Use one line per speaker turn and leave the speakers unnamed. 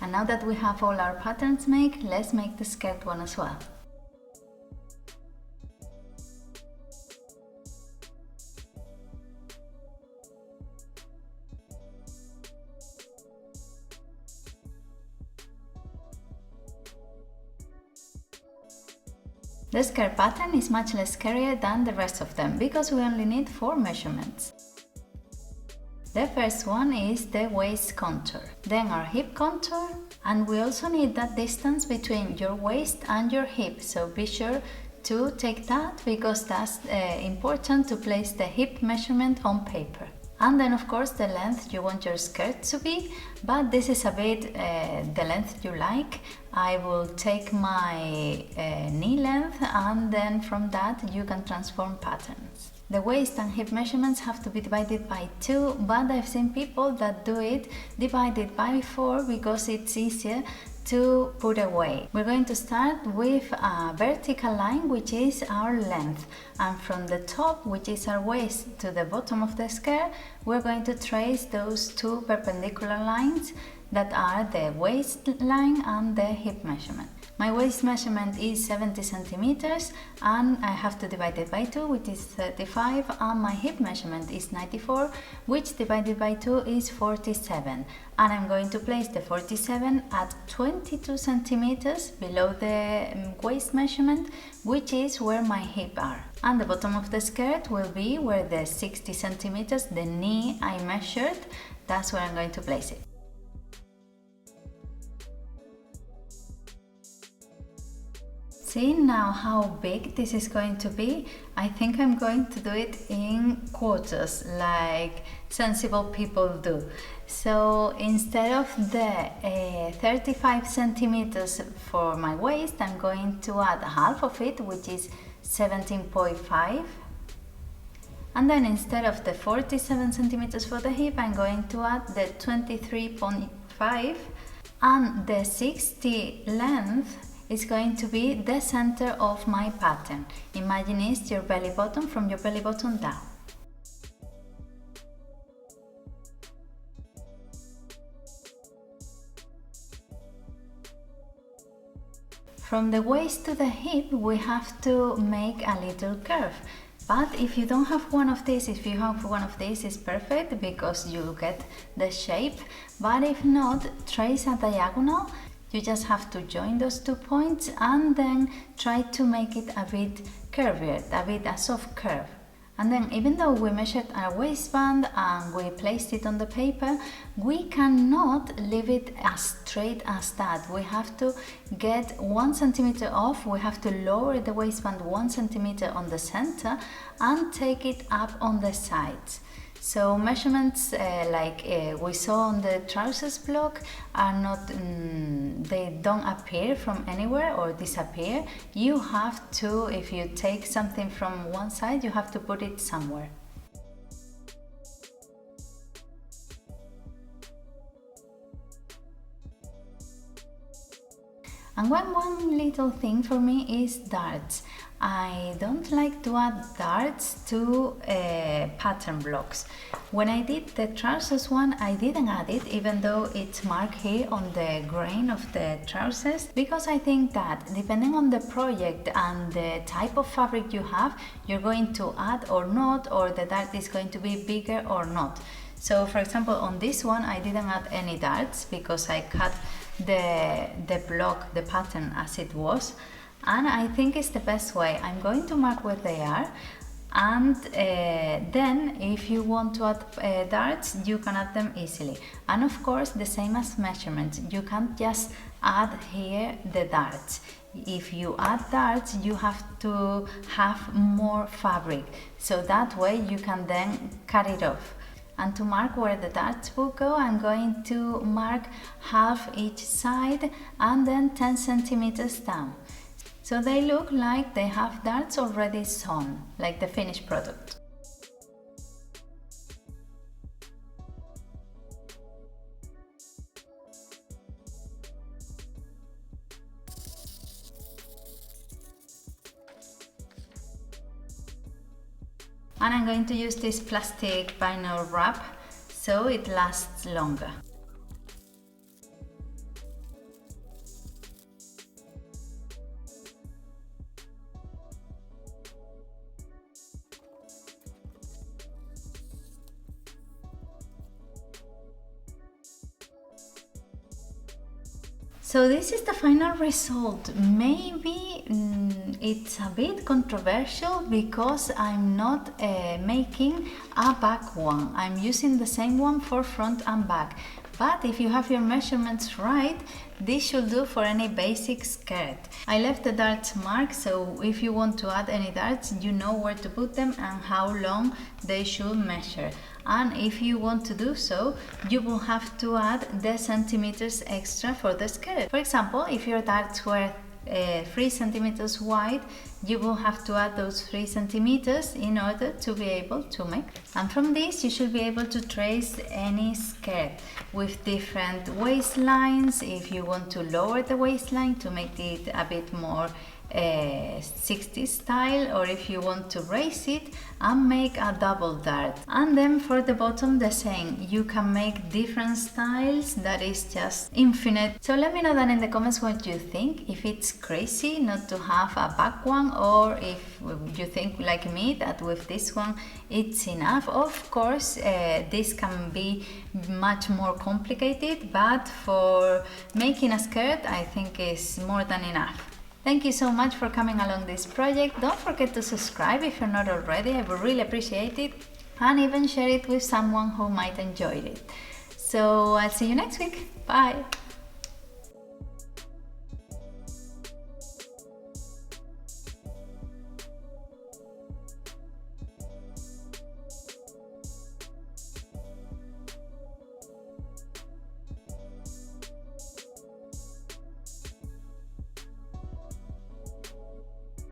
And now that we have all our patterns made, let's make the skirt one as well. The skirt pattern is much less scarier than the rest of them because we only need 4 measurements. The first one is the waist contour, then our hip contour, and we also need that distance between your waist and your hip, so be sure to take that because that's important to place the hip measurement on paper. And then of course the length you want your skirt to be, but this is a bit the length you like. I will take my knee length and then from that you can transform patterns. The waist and hip measurements have to be divided by 2, but I've seen people that do it divided by 4 because it's easier to put away. We're going to start with a vertical line, which is our length, and from the top, which is our waist, to the bottom of the skirt, we're going to trace those 2 perpendicular lines that are the waistline and the hip measurement. My waist measurement is 70 centimeters and I have to divide it by 2, which is 35, and my hip measurement is 94, which divided by 2 is 47. And I'm going to place the 47 at 22 centimeters below the waist measurement, which is where my hip are. And the bottom of the skirt will be where the 60 centimeters, the knee I measured, that's where I'm going to place it. See now how big this is going to be? I think I'm going to do it in quarters, like sensible people do. So instead of the 35 centimeters for my waist, I'm going to add half of it, which is 17.5. And then instead of the 47 centimeters for the hip, I'm going to add the 23.5, and the 60 length is going to be the center of my pattern. Imagine it's your belly button, from your belly button down. From the waist to the hip, we have to make a little curve. But if you don't have one of these, if you have one of these, it's perfect because you get the shape. But if not, trace a diagonal. You just have to join those 2 points and then try to make it a bit curvier, a soft curve. And then even though we measured our waistband and we placed it on the paper, we cannot leave it as straight as that. We have to get 1 centimeter off, we have to lower the waistband 1 centimeter on the center and take it up on the sides. So measurements like we saw on the trousers blog are not, they don't appear from anywhere or disappear. You have to, if you take something from one side, you have to put it somewhere. And one little thing for me is darts. I don't like to add darts to pattern blocks. When I did the trousers one, I didn't add it, even though it's marked here on the grain of the trousers, because I think that depending on the project and the type of fabric you have, you're going to add or not, or the dart is going to be bigger or not. So for example, on this one, I didn't add any darts because I cut the block, the pattern as it was. And I think it's the best way. I'm going to mark where they are, and then if you want to add darts, you can add them easily. And of course, the same as measurements, you can't just add here the darts. If you add darts, you have to have more fabric, so that way you can then cut it off. And to mark where the darts will go, I'm going to mark half each side and then 10 centimeters down. So they look like they have darts already sewn, like the finished product. And I'm going to use this plastic vinyl wrap so it lasts longer. So this is the final result. Maybe it's a bit controversial because I'm not making a back one. I'm using the same one for front and back. But if you have your measurements right, this should do for any basic skirt. I left the darts marked, so if you want to add any darts, you know where to put them and how long they should measure. And if you want to do so, you will have to add the centimeters extra for the skirt. For example, if your darts were 3 centimeters wide, you will have to add those 3 centimeters in order to be able to make. And from this you should be able to trace any skirt with different waistlines. If you want to lower the waistline to make it a bit more 60s style, or if you want to raise it and make a double dart. And then for the bottom the same, you can make different styles, that is just infinite. So let me know down in the comments what you think, if it's crazy not to have a back one, or if you think like me that with this one it's enough. Of course this can be much more complicated, but for making a skirt I think is more than enough. Thank you so much for coming along this project. Don't forget to subscribe if you're not already, I would really appreciate it, and even share it with someone who might enjoy it. So I'll see you next week. Bye!